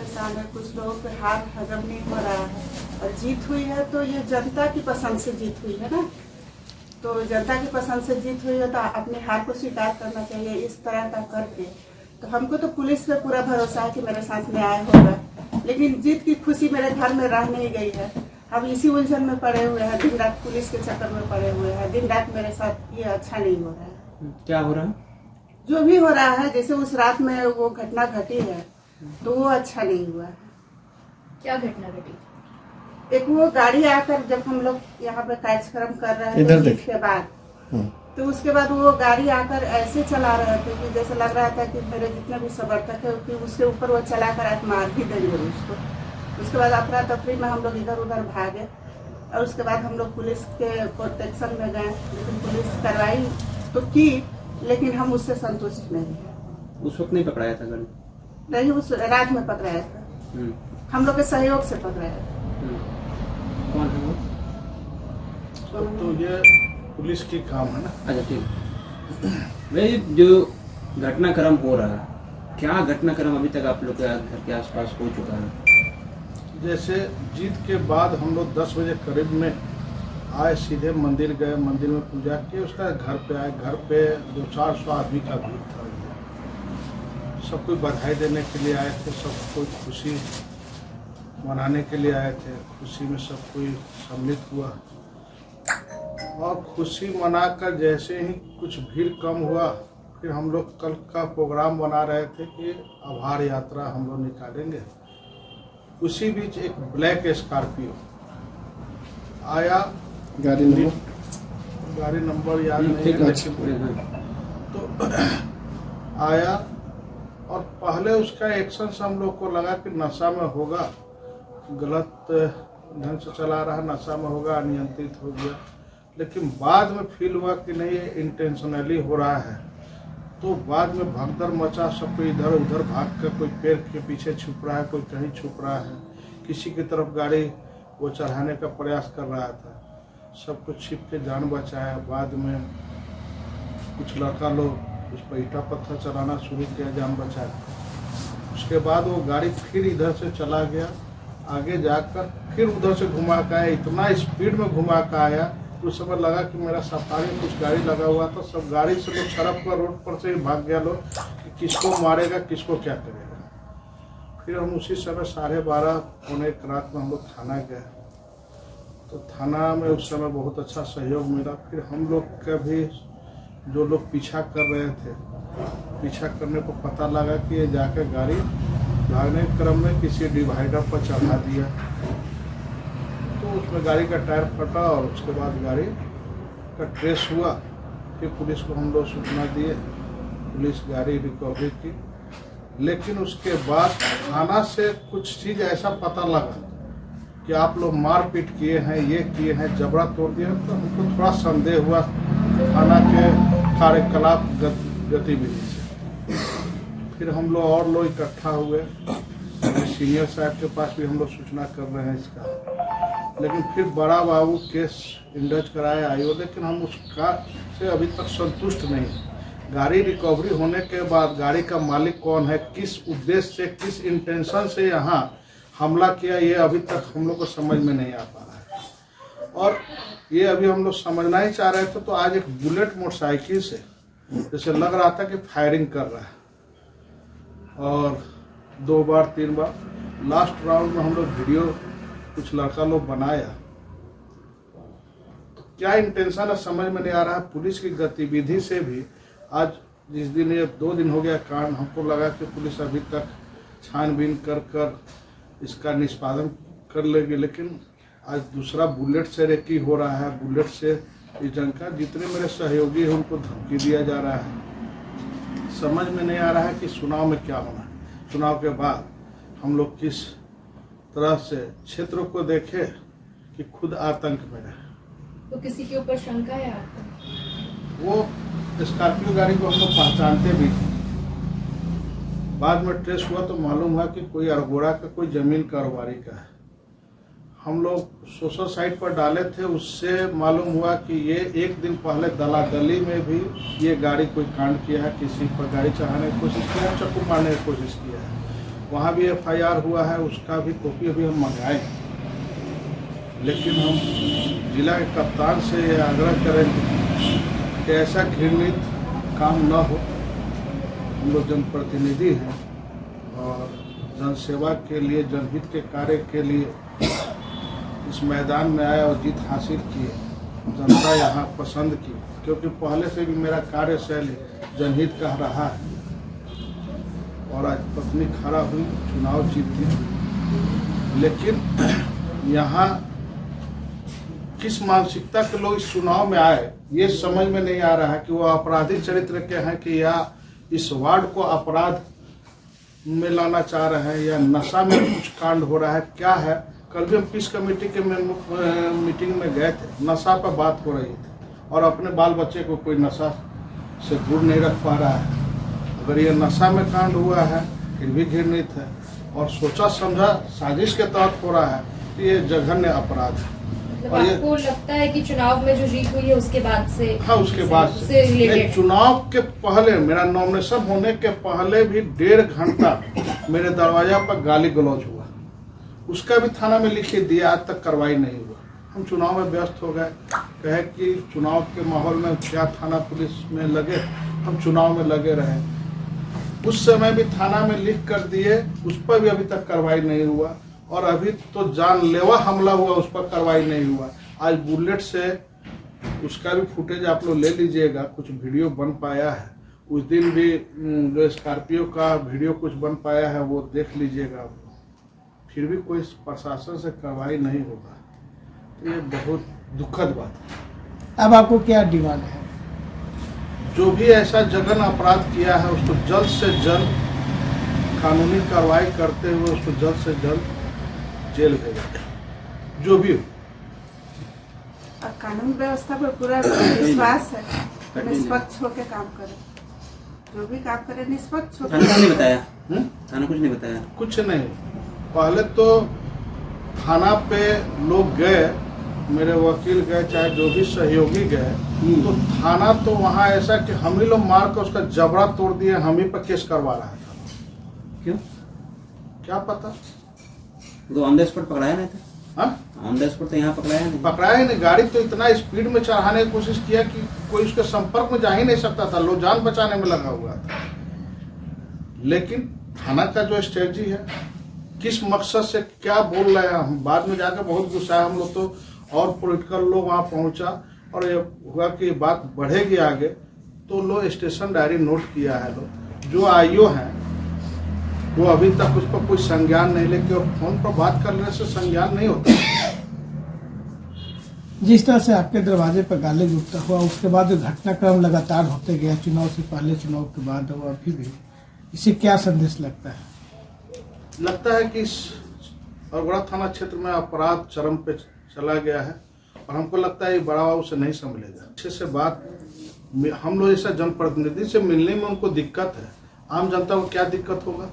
परेशान है, कुछ लोगों के हाथ हजम नहीं हो रहा है। और जीत हुई है तो ये जनता की पसंद से जीत हुई है ना, तो जनता की पसंद से जीत हुई है तो अपने हार को स्वीकार करना चाहिए इस तरह का करके। तो हमको तो पुलिस पे पूरा भरोसा है कि मेरे साथ न्याय होगा, लेकिन जीत की खुशी मेरे घर में रह नहीं गई है। हम इसी उलझन में पड़े हुए हैं, दिन रात पुलिस के चक्कर में पड़े हुए हैं, दिन रात मेरे साथ ये अच्छा नहीं हो रहा है। क्या हो रहा है? जो भी हो रहा है, जैसे उस रात में वो घटना घटी है तो वो अच्छा नहीं हुआ है। क्या घटना घटी? एक वो गाड़ी आकर जब हम लोग यहाँ पे कार्यक्रम कर रहे थे जीत के बाद, तो उसके बाद वो गाड़ी आकर ऐसे चला रहे थे कि जैसे लग रहा था कि मेरे जितने भी समर्थक है कि उसके ऊपर वो चलाकर आज मार भी देंगे उसको। उसके बाद अफरा तफरी में हम लोग इधर उधर भागे और उसके बाद हम लोग पुलिस के प्रोटेक्शन में गए, लेकिन पुलिस कार्रवाई तो की, लेकिन हम उससे संतुष्ट नहीं है। उस वक्त नहीं पकड़ाया था गाड़ी? नहीं, उस रात में पकड़ाया था, हम लोग के सहयोग से पकड़ाया था। कौन है वो? तो ये पुलिस की काम है ना। अच्छा ठीक। भाई जो घटनाक्रम हो रहा है, क्या घटनाक्रम अभी तक आप लोग के घर के आसपास हो चुका है? जैसे जीत के बाद हम लोग 10 बजे करीब में आए, सीधे मंदिर गए, मंदिर में पूजा की, उसका घर पे आए। घर पे 200-400 आदमी का भीड़ था। सब कोई बधाई देने के लिए आए थे, सब कोई खुशी मनाने के लिए आए थे। खुशी में सब कोई सम्मिलित हुआ और खुशी मनाकर जैसे ही कुछ भीड़ कम हुआ, फिर हम लोग कल का प्रोग्राम बना रहे थे कि आभार यात्रा हम लोग निकालेंगे। उसी बीच एक ब्लैक स्कॉर्पियो आया, गाड़ी नंबर याद नहीं है, तो आया और पहले उसका एक्शन से हम लोग को लगा कि नशा में होगा, गलत ढंग से चला रहा, नशा में होगा, अनियंत्रित हो गया। लेकिन बाद में फील हुआ कि नहीं, ये इंटेंशनली हो रहा है। तो बाद में भगदड़ मचा, सब कोई इधर उधर भाग कर, कोई पेड़ के पीछे छुप रहा है, कोई कहीं छुप रहा है, किसी की तरफ गाड़ी वो चढ़ाने का प्रयास कर रहा था। सब कुछ छिप के जान बचाया। बाद में कुछ लड़का लोग उस पर ईटा पत्थर चलाना शुरू किया, जान बचाया। उसके बाद वो गाड़ी फिर इधर से चला गया, आगे जाकर फिर उधर से घुमा के आया, इतना स्पीड में घुमा के आया। उस समय लगा कि मेरा सफारी में कुछ गाड़ी लगा हुआ था, सब गाड़ी से लोग सड़क पर, रोड पर से ही भाग गया लोग कि किसको मारेगा, किसको क्या करेगा। फिर हम उसी समय 12:30 पौने 1 रात में हम लोग थाना गए। तो थाना में उस समय बहुत अच्छा सहयोग मिला। फिर हम लोग का भी जो लोग पीछा कर रहे थे, पीछा करने को पता लगा कि ये जाकर गाड़ी भागने के क्रम में किसी डिवाइडर पर चढ़ा दिया, तो उसमें गाड़ी का टायर फटा और उसके बाद गाड़ी का ट्रेस हुआ। फिर पुलिस को हम लोग सूचना दिए, पुलिस गाड़ी रिकवरी की। लेकिन उसके बाद थाना से कुछ चीज़ ऐसा पता लगा कि आप लोग मारपीट किए हैं, ये किए हैं, जबड़ा तोड़ दिया। तो हमको थोड़ा संदेह हुआ थाना के कार्यकलाप गतिविधि से। फिर हम लोग और लोग इकट्ठा हुए, सीनियर साहब के पास भी हम लोग सूचना कर रहे हैं इसका। लेकिन फिर बड़ा बाबू केस इंडज कराए आईओ, लेकिन हम उसका से अभी तक संतुष्ट नहीं। गाड़ी रिकवरी होने के बाद गाड़ी का मालिक कौन है, किस उद्देश्य से, किस इंटेंशन से यहाँ हमला किया, ये अभी तक हम लोग को समझ में नहीं आ पा रहा है। और ये अभी हम लोग समझना ही चाह रहे थे, तो आज एक बुलेट मोटरसाइकिल से जैसे लग रहा था कि फायरिंग कर रहा है, और 2 बार 3 बार लास्ट राउंड में हम लोग वीडियो कुछ लड़का लोग बनाया। तो क्या इंटेंशन है समझ में नहीं आ रहा है। पुलिस की गतिविधि से भी आज जिस दिन ये 2 दिन हो गया कांड, हमको लगा कि पुलिस अभी तक छानबीन कर इसका निष्पादन कर लेगी, लेकिन आज दूसरा बुलेट से रेकी हो रहा है। बुलेट से इस जंग का जितने मेरे सहयोगी हैं उनको धमकी दिया जा रहा है। समझ में नहीं आ रहा है कि चुनाव में क्या होना है, चुनाव के बाद हम लोग किस तरह से क्षेत्र को देखें कि खुद आतंक में रहे। तो किसी के ऊपर शंका है आपको? वो स्कॉर्पियो गाड़ी को हम लोग पहचानते भी थे। बाद में ट्रेस हुआ तो मालूम हुआ कि कोई अरगोड़ा का कोई जमीन कारोबारी का है। हम लोग सोशल साइट पर डाले थे, उससे मालूम हुआ कि ये 1 दिन पहले दलादली में भी ये गाड़ी कोई कांड किया है, किसी पर गाड़ी चढ़ाने की कोशिश किया है, चाकू मारने की कोशिश किया है। वहाँ भी FIR हुआ है, उसका भी कॉपी अभी हम मंगाए, लेकिन हम जिला के कप्तान से ये आग्रह करेंगे कि ऐसा घृणित काम न हो। हम लोग जनप्रतिनिधि हैं और जनसेवा के लिए, जनहित के कार्य के लिए इस मैदान में आए और जीत हासिल किए। जनता यहाँ पसंद की, क्योंकि पहले से भी मेरा कार्यशैली जनहित का रहा है और आज पत्नी खड़ा हुई, चुनाव जीती। लेकिन यहाँ किस मानसिकता के लोग इस चुनाव में आए, ये समझ में नहीं आ रहा है कि वो आपराधिक चरित्र के हैं कि या इस वार्ड को अपराध में लाना चाह रहे हैं या नशा में कुछ कांड हो रहा है, क्या है। कल भी हम पीस कमेटी के मीटिंग में गए थे, नशा पर बात हो रही थी और अपने बाल बच्चे को कोई नशा से दूर नहीं रख पा रहा है। अगर ये नशा में कांड हुआ है फिर भी घृणित है और सोचा समझा साजिश के तहत हो रहा है, तो ये जघन्य अपराध है। मतलब आपको लगता है कि चुनाव में जो जीत हुई है उसके बाद से? हाँ, उसके बाद से रिलेटेड। चुनाव के पहले, मेरा नॉमिनेशन होने के पहले भी 1.5 घंटा मेरे दरवाजा पर गाली गलौज हुआ, उसका भी थाना में लिख दिया, आज तक कार्रवाई नहीं हुआ। हम चुनाव में व्यस्त हो गए, कहे कि चुनाव के माहौल में क्या थाना पुलिस में लगे, हम चुनाव में लगे रहे। उस समय भी थाना में लिख कर दिए, उस पर भी अभी तक कार्रवाई नहीं हुआ और अभी तो जानलेवा हमला हुआ, उस पर कार्रवाई नहीं हुआ। आज बुलेट से उसका भी फुटेज आप लोग ले लीजिएगा, कुछ वीडियो बन पाया है। उस दिन भी जो स्कॉर्पियो का वीडियो कुछ बन पाया है वो देख लीजिएगा। फिर भी कोई प्रशासन से कार्रवाई नहीं होगा, तो ये बहुत दुखद बात है। अब आपको क्या डिमांड है? जो भी ऐसा जघन अपराध किया है उसको जल्द से जल्द कानूनी कार्रवाई करते हुए उसको जल्द से जल्द जेल भेजा, जो भी हो। और कानून व्यवस्था पर पूरा विश्वास है, निष्पक्ष होकर काम करे, जो भी काम करे निष्पक्ष होकर। थाना नहीं बताया? थाना कुछ नहीं बताया? कुछ नहीं। पहले तो थाना पे लोग गए, मेरे वकील गए, चाहे जो भी सहयोगी गए, तो थाना तो वहाँ ऐसा कि हम ही लोग मार कर उसका जबड़ा तोड़ दिए, हम ही पर केस करवा रहा था। क्यों? क्या पता, तो ऑन द स्पॉट पकड़ाया नहीं था? हाँ, ऑन द स्पॉट तो यहाँ पकड़ाया नहीं। पकड़ाया ही नहीं। गाड़ी तो इतना स्पीड में चढ़ाने की कोशिश किया कि कोई उसके संपर्क में जा ही नहीं सकता था, लोग जान बचाने में लगा हुआ था। लेकिन थाना का जो स्ट्रेटजी है, किस मकसद से क्या बोल रहे हैं, हम बाद में जाकर बहुत गुस्सा है हम लोग तो, और पॉलिटिकल लोग वहाँ पहुँचा और ये हुआ कि बात बढ़ेगी आगे, तो लोग स्टेशन डायरी नोट किया है। लोग जो आईओ हैं वो अभी तक उस पर कोई संज्ञान नहीं लेके, और फोन पर बात करने से संज्ञान नहीं होता। जिस तरह से आपके दरवाजे पर गाली गुप्ता हुआ, उसके बाद जो घटनाक्रम लगातार होते गया, चुनाव से पहले, चुनाव के बाद और अभी भी, इसे क्या संदेश लगता है? लगता है कि इस अरगोड़ा थाना क्षेत्र में अपराध चरम पे चला गया है और हमको लगता है ये बड़ा बाबू से नहीं संभलेगा। अच्छे से बात, हम लोग ऐसा जनप्रतिनिधि से मिलने में उनको दिक्कत है, आम जनता को क्या दिक्कत होगा?